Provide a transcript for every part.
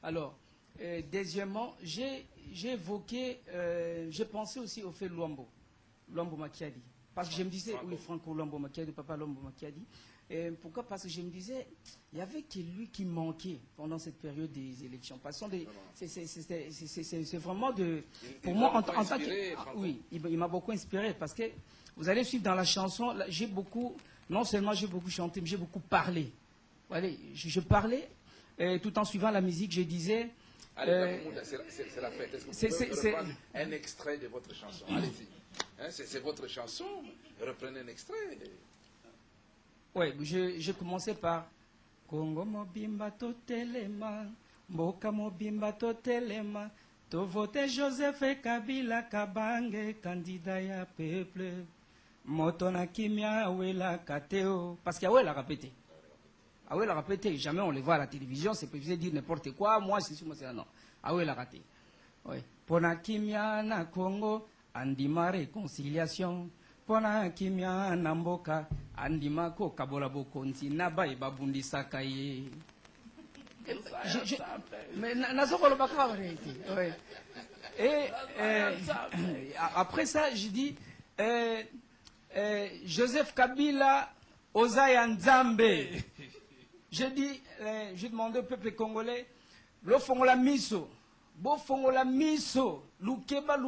Alors, deuxièmement, j'ai évoqué, j'ai pensé aussi au fait Luambo Makiadi. Parce que je me disais, oui, Franco Luambo Makiadi, Papa Luambo Makiadi. Pourquoi? Parce que je me disais, il y avait que lui qui manquait pendant cette période des élections. C'est vraiment de... Pour moi, en tant que... Oui, il m'a beaucoup inspiré parce que vous allez suivre dans la chanson, j'ai beaucoup... Non seulement j'ai beaucoup chanté, mais j'ai beaucoup parlé. Allez, je parlais, tout en suivant la musique, je disais... Allez, c'est la fête. Est-ce que vous pouvez reprendre un extrait de votre chanson? Allez-y. Hein, c'est votre chanson. Reprenez un extrait. Oui, je commençais par... Congo mobimba totelema, mboka mobimba totelema, to vote Joseph Kabila Kabange, candidat ya peuple. Motona kimia awela kateo. Parce qu'Awel a répété. Awel a répété. Jamais on les voit à la télévision, c'est préféré dire n'importe quoi. Moi, c'est sûr, moi, c'est non. Awel a raté. Oui. Pona kimia na Congo, andima réconciliation. Pona kimia na mboka, andima ko kabola bokonzi, naba e babundi sakaye. Mais nazokolo baka vérité. Oui. Et après ça, je dis... Joseph Kabila Ozaya Nzambe. Je dis, je demande au peuple congolais, lo fongola miso, bo fongola miso, lukeba,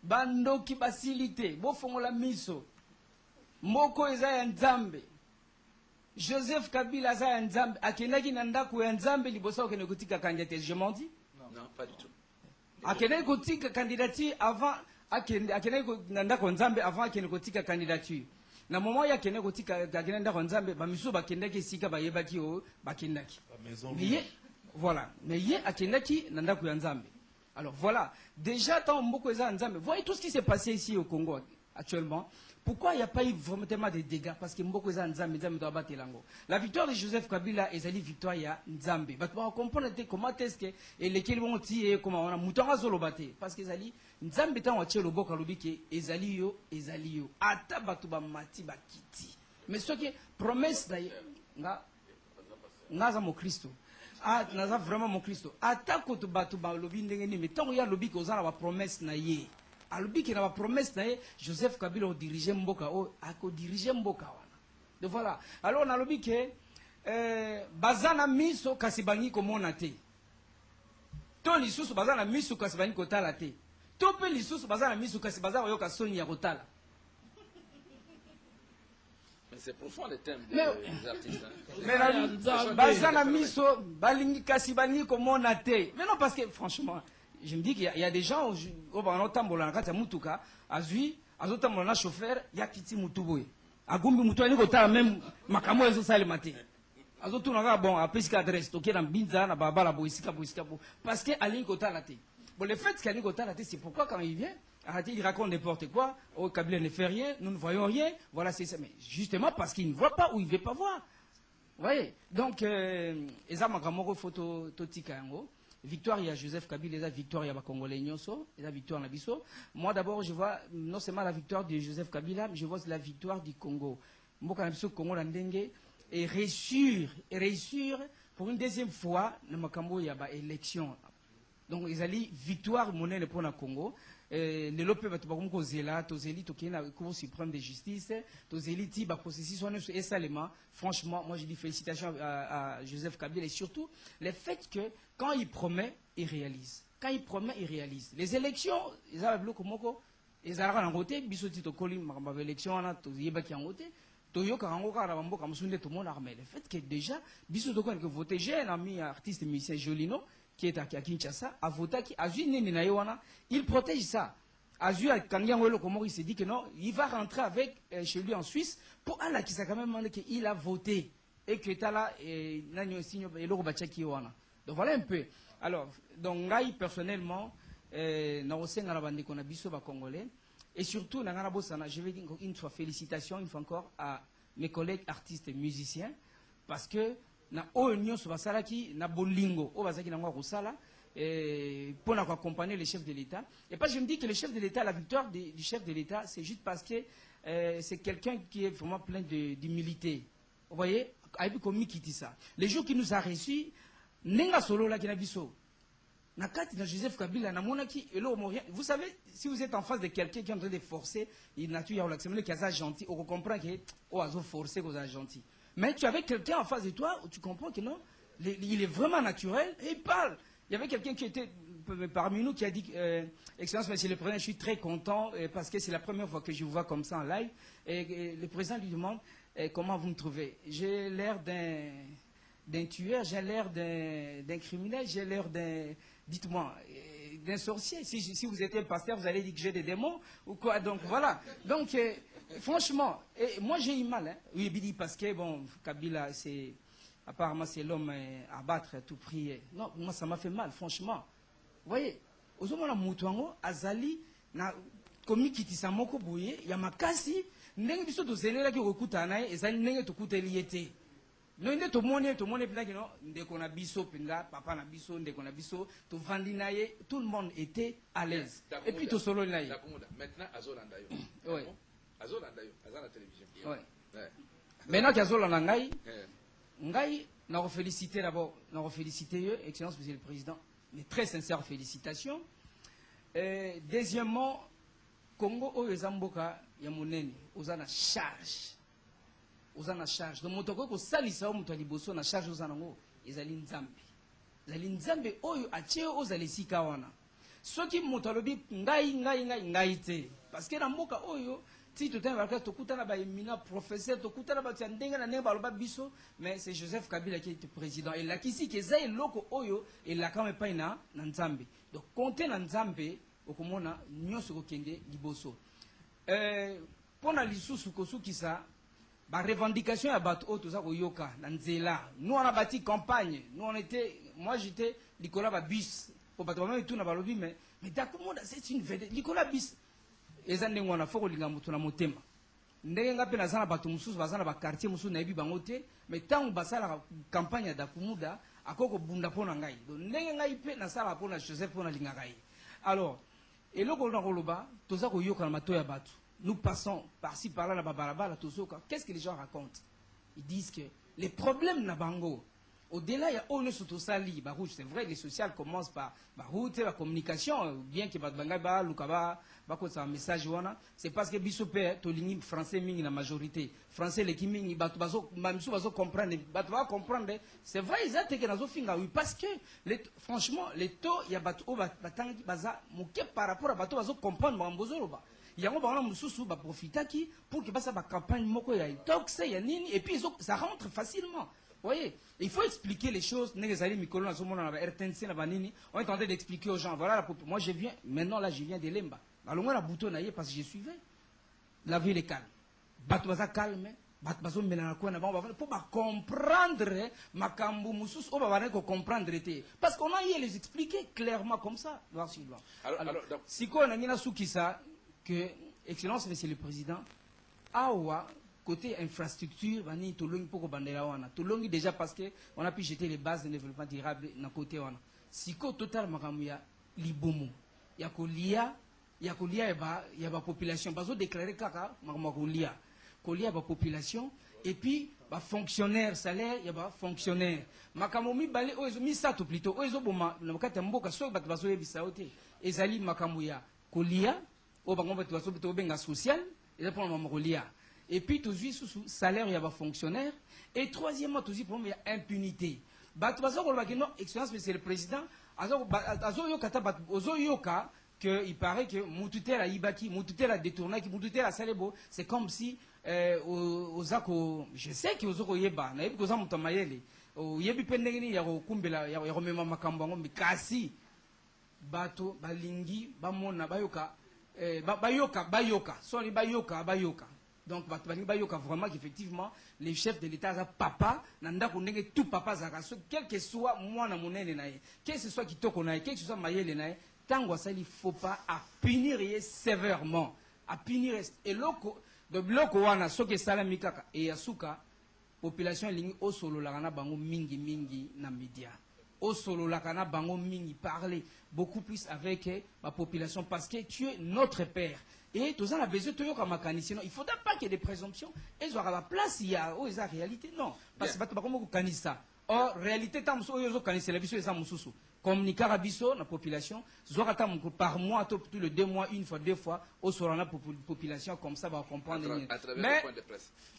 bandoki basilite, bo fongola miso, moko Ozaya Nzambe. Joseph Kabila Ozaya Nzambe, akenaki nandako ya Nzambe libosa okene kotika candidature, je m'en dis? Non, pas du tout. Akenaki kotika candidature avant akene nandako Nzambe avant akene kotika candidature. Na moment ya kene kotika akene nandako Nzambe bamiso bakendaki sika bayebaki o bakendaki. Mais voilà, mais ye akendaki nandako ya Nzambe. Alors voilà, déjà tant mboko eza Nzambe. Voyez tout ce qui s'est passé ici au Congo actuellement. Pourquoi il n'y a pas eu vraiment tellement de dégâts? Parce que mboko eza Nzambe, Nzambe doit battre l'ango. La victoire de Joseph Kabila ezali victoire ya Nzambe. Bah tu vas comprendre comment est-ce que et lesquels vont tirer comment on a moutonga solo batté parce que ezali Nzambe tant wache loboka lobiki ezali yo ata batu ba mati ba kiti. Mais ce qui promesse d'ailleurs nga za mo Christo. Ah naza vraiment mon Christo. Ata ko to batu ba lobi ndenge ni mais tant ya lobi ko za na ba promesse na ye. Alobi qui n'a pas promesse na ye Joseph Kabila o diriger mboka o ako diriger mboka wana. Donc voilà. Alors on a lobi que bazana miso kasibangi ko mona te. To lisusu bazana miso kasibangi ko tala te. To pe lisusu bazana miso kasibazana yo kasoni ya kotala. Mais c'est profond le thème des artistes. Mais bazana miso balingi kasibangi ko mona te. Mais non parce que franchement je me dis qu'il y a des gens au Banotambola na kati ya mutuka azui azotambola na chauffeur ya kiti mutuboy agumbi mutu ani kotala même makamo ezo sale matin azotuna ka bon apesika adresse toke na mbinza na babala boisika parce que ali kotala te. Bon le fait qu'ali kotala te c'est pourquoi quand il vient il raconte n'importe quoi, au Kabila ne fait rien, nous ne voyons rien, voilà c'est ça, mais justement parce qu'il ne voit pas ou il ne veut pas voir. Vous voyez? Donc eza makamoko photo totika yango. Victoire, il y a Joseph Kabila, il y a victoire, il y a Congolais Nyonso, il y a victoire Nabiso. Moi d'abord, je vois non seulement la victoire de Joseph Kabila, mais je vois la victoire du Congo. Mboka Nabiso, Congo Landengue, et réussir pour une deuxième fois, le Makambo, il y a élection. Donc, ils allaient victoire monnaie pour le Congo. Les lopes batubako zela, tozeli toki na Cour suprême de justice, tozeli ti ba processus et salement. Franchement, moi je dis félicitations à Joseph Kabila et surtout le fait que quand il promet, il réalise. Quand il promet, il réalise. Les élections, ils avaient bloqué moko, ils avaient en côté, bisoti to koli makamba élection na tozieba ki en côté. Toyoka rango kara bambo comme sunde tout le monde armé. Le fait que déjà bisoto ko que voter, j'ai un ami artiste musicien Jolino qui est à Kinshasa, a voté qui a vu il protège ça. A vu à Kangiangwelo comment il s'est dit que non, il va rentrer avec chez lui en Suisse pour Allah qui s'est quand même demandé qu'il a voté et que tu as là et donc voilà un peu. Alors donc Ngai personnellement congolais et surtout je vais dire une fois félicitations une fois encore à mes collègues artistes et musiciens parce que na oignon sur basalaki na bolingo o bazaki na ngwa kusala pour accompagner le chef de l'État. Et pas je me dis que le chef de l'État, la victoire du chef de l'État, c'est juste parce que c'est quelqu'un qui est vraiment plein d'humilité. Vous voyez, avec comme qui dit ça. Le jour qu'il nous a reçus, Nenga solo la kinabiso. Nakati na Joseph Kabila na monaki elo morien. Vous savez, si vous êtes en face de quelqu'un qui est en train de forcer, il nature ya relaxement qui est gentil, on comprend que oh azo forcer qu'on est gentil. Mais tu avais quelqu'un en face de toi où tu comprends que non, il est vraiment naturel et il parle. Il y avait quelqu'un qui était parmi nous qui a dit Excellence, Monsieur le Président, je suis très content parce que c'est la première fois que je vous vois comme ça en live. Et le Président lui demande comment vous me trouvez. J'ai l'air d'un tueur, j'ai l'air d'un criminel, j'ai l'air d'un... Dites-moi, d'un sorcier. Si vous étiez un pasteur, vous allez dire que j'ai des démons ou quoi. Donc voilà. Donc franchement, moi j'ai eu mal. Hein. Oui, Bidi, parce que bon, Kabila, apparemment c'est l'homme à battre à tout prix. Non, moi ça m'a fait mal, franchement. Vous voyez, aux hommes la mutuango, Azali, na komi kitisa moko bouye, yamakasi, n'engue biso to zelela ki okuta nae, ezali n'engue to kuta liete. Non, to mone pinda ki no, ndeko na biso pinda, papa na biso, ndeko na biso, to vandi nae, tout le monde était à l'aise. Et puis to solo nae. Maintenant, Azolanda yo. Oui. Azolanda yo, Azala télévision. Oui. Maintenant qu'Azolanda ngai, ngai, n'a refélicité d'abord, n'a refélicité, Excellence, Monsieur le Président. Mais très sincères félicitations. Deuxièmement, Congo Oyezamboka Yamuneni, Ozana charge. Ozana charge. Donc, Motoko ko salisa o muto liboso na charge ozanango, ezali nzambe. Ezali nzambe oyo atie ozali sika wana. Soki muto lobi ngai te. Parce que na mboka oyo si tout un vacances, tu as un professeur, tu as biso, mais c'est Joseph Kabila qui est président. Et là, qui si est loko oyo, et là, quand même pas na Nzambe. Donc, compter na Nzambe, au komona, nyoso kende liboso. Pour la lisusu kosu qui ça, la revendication à battre au tout ça au yoka, Nzela. Nous on a bâti campagne. Nous on était, moi j'étais Nicolas Babis. Pour battre même tout na balobi, mais d'accord, c'est une vedette. Nicolas Bis. Ezande ngwana foko linga mutu na motema ndenge ngape na zana batu mususu bazana ba quartier mususu na yebi bangote mais tant basala campagne da kumuda akoko bunda pona ngai donc ndenge ngai pe na sala pona Joseph pona linga ngai. Alors eloko na koloba toza ko yoka na mato ya batu, nous passons par-ci par-là na babalabala tozoka. Qu'est-ce que les gens racontent? Ils disent que les problèmes na bango au-delà, il y a on surtout sali, c'est vrai, les sociales commencent par route, la communication, bien que Bangaba, Lukaba, un message, c'est parce que Bissopé, Tolini, français, la majorité, français, les Kiming, comprendre, c'est vrai, ils ont été dans oui, parce que, franchement, les taux, il y a Bato, Batangi, Baza, Mouké par rapport à Bato, Bazo comprendre, Mambozoroba. Il y a un peu de profiter pour que ça campagne, Moko, il y a Nini, et puis ça rentre facilement. Vous voyez, il faut expliquer les choses. On est en train d'expliquer aux gens. Voilà, moi je viens, maintenant là je viens de Lemba. Alors moi la bouton parce que je suivais. La ville est calme. Batouaza calme. Batouazo mélancolie. Pour comprendre ma cambou moussous, on va comprendre. Parce qu'on a eu les expliquer clairement comme ça. Noir sur blanc. Alors, si on a mis la soukissa, que, Excellence, Monsieur le Président, Awa, côté infrastructure, Tolongi déjà parce qu'on a pu jeter les bases de développement durable dans le côté. Si ko total makamuya libomo, il y a la population. Parce que déclarer kaka makamuya, il y a la population et puis ba fonctionnaire salaire, il y a ba fonctionnaire. Makamomi balé oezo misato plutôt oezo boma na kati mboka so bat bazo yebisa ote ezali makamuya kolia o bango bat bazo plutôt benga social et pour mamakolia. Et puis, tout sous salaire, il y a des fonctionnaires. Et troisièmement, tout il y a impunité. Excellence, Monsieur le Président, il paraît que Moutouté a Ibaki, Moutouté a détourné, Moutouté a Salebo, c'est comme si, je sais que aux Yeba, n'a pas de Mayele, au Yebi Pendegini, il y a Kumbela, il y a Romema Makambango, mais Kassi, Bato, Balingi, Bamona, Bayoka, Bayoka, sorry, Bayoka. Donc, vraiment qu'effectivement, les chefs de l'État, papa, tout papa, quel que soit moi, quel que ce soit qui toque, quel que ce soit maïe, tant que ça, il ne faut pas punir sévèrement. À punir, et de bloc, ce que ça, et Yasuka, population, ligne au solo, la bango mingi, na média. Au solo, la bango mingi, parler beaucoup plus avec ma population, parce que tu es notre père. Et tout ça, on a besoin de sinon il ne faudra pas qu'il y ait des présomptions. Et ils auront la place, il y a la réalité. Non. Parce que tu ne peux pas ça. Or, réalité, tant que c'est la biso et ça moussou. Communiquer à biso, la population, par mois, tous les 2 mois, une fois, 2 fois, au sur la population, comme ça, va comprendre. Mais,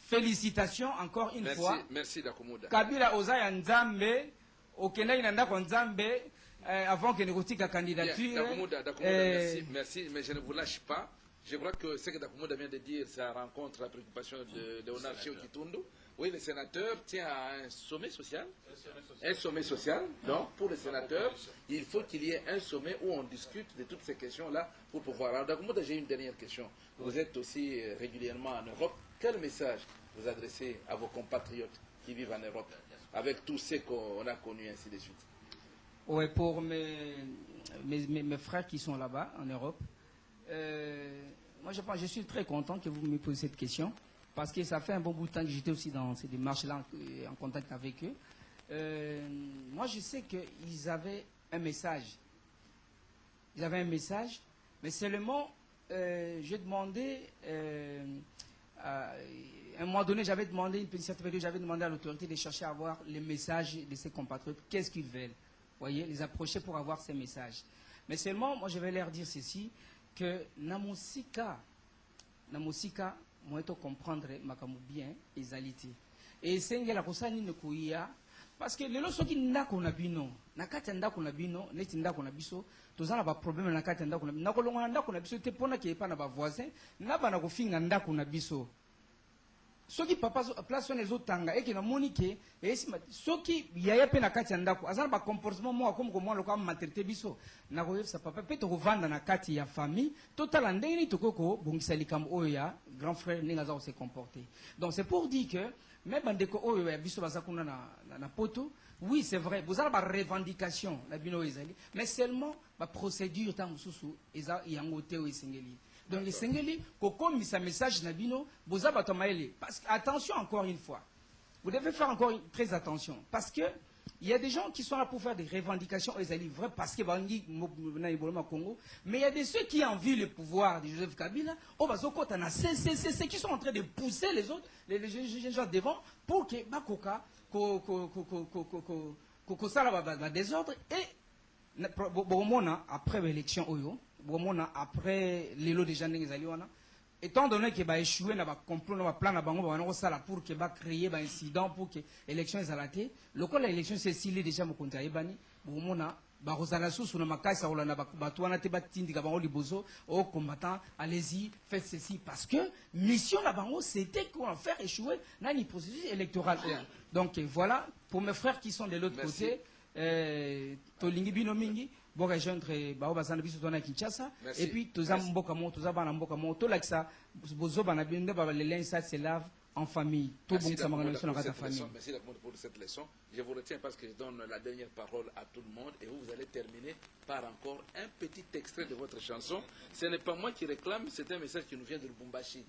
félicitations encore une fois. Merci Dakumouda. Kabila Ozaya Nzambe, au Kenya, il y a Nzambe, avant que négocie la candidature. Dakumouda, merci, mais je ne vous lâche pas. Je crois que ce que Dakumouda vient de dire, ça rencontre la préoccupation de Léonard Chiokitoundou. Oui, le sénateur tient à un sommet social. Un sommet social. Donc, pour le sénateur, il faut qu'il y ait un sommet où on discute de toutes ces questions-là pour pouvoir. Alors, Dakumouda, j'ai une dernière question. Vous êtes aussi régulièrement en Europe. Quel message vous adressez à vos compatriotes qui vivent en Europe, avec tous ceux qu'on a connus, ainsi de suite? Oui, pour mes frères qui sont là-bas, en Europe, moi, je suis très content que vous me posiez cette question. Parce que ça fait un bon bout de temps que j'étais aussi dans ces démarches-là, en contact avec eux. Moi, je sais qu'ils avaient un message. Ils avaient un message, mais seulement, j'ai demandé, à un moment donné, j'avais demandé une petite période, j'avais demandé à l'autorité de chercher à avoir les messages de ces compatriotes. Qu'est-ce qu'ils veulent? Vous voyez, les approcher pour avoir ces messages. Mais seulement, moi, je vais leur dire ceci, que Namusika, moi to comprendre makamu bien ezalité et sengela kosani ne kuya parce que lelo soki ndako na bino na kati ndako na bino neti ndako na biso tozala ba problème na kati ndako na bino na kolonga ndako na biso te pona ke pa na ba voisin na bana kofinga ndako na biso soki papa place on ezotanga eke na monike esima soki yaya pe na kati ndako azala ba comportement mo comme comment le comme maternité biso na ko yefsa papa pe to kovanda na kati ya famille totala ndeni tokoko bongisa likam oya grand frère ninga za se comporter. Donc c'est pour dire que même bandeko oyo ya biso bazakuna na poto, oui c'est vrai vous avez ba revendication la bino ezali mais seulement ba procédure tant mususu eza yangote o esengeli. Donc les Sengeli, comme mis un message Nabino, vous avez parce que attention encore une fois, vous devez faire encore très attention, parce que il y a des gens qui sont là pour faire des revendications aux alliés vrais parce que Congo, mais il y a des ceux qui envient le pouvoir de Joseph Kabila, c'est qui sont en train de pousser les autres, les gens devant pour que Bakoka, désordre et après l'élection Oyo. Après les lots de gens étant donné qu'il va échouer dans le complot, dans le plan pour qu'il va créer un incident pour que l'élection soit ratée, le cas de l'élection c'est s'il est déjà mon compte à Ebani, aux combattants, allez-y, faites ceci, parce que mission là-bas, c'était qu'on va faire échouer dans le processus électoral. Donc voilà, pour mes frères qui sont de l'autre côté, Tolingi Binomingi, bon rejoindre Baobazana biso tona Kinshasa et puis toza mboka mo toza bana mboka mo to lakisa bozo bana binde ba le linge ça se lave en famille tout bon ça m'a sur la famille. Merci pour cette leçon. Je vous retiens parce que je donne la dernière parole à tout le monde et vous allez terminer par encore un petit extrait de votre chanson. Ce n'est pas moi qui réclame, c'est un message qui nous vient de Lubumbashi.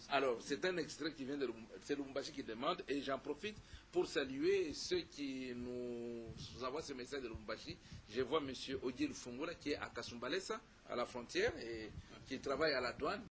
Alors, c'est un extrait qui vient de Lubumbashi qui demande et j'en profite pour saluer ceux qui nous envoient ce message de Lubumbashi. Je vois M. Odile Fungola qui est à Kasumbalesa, à la frontière, et qui travaille à la douane.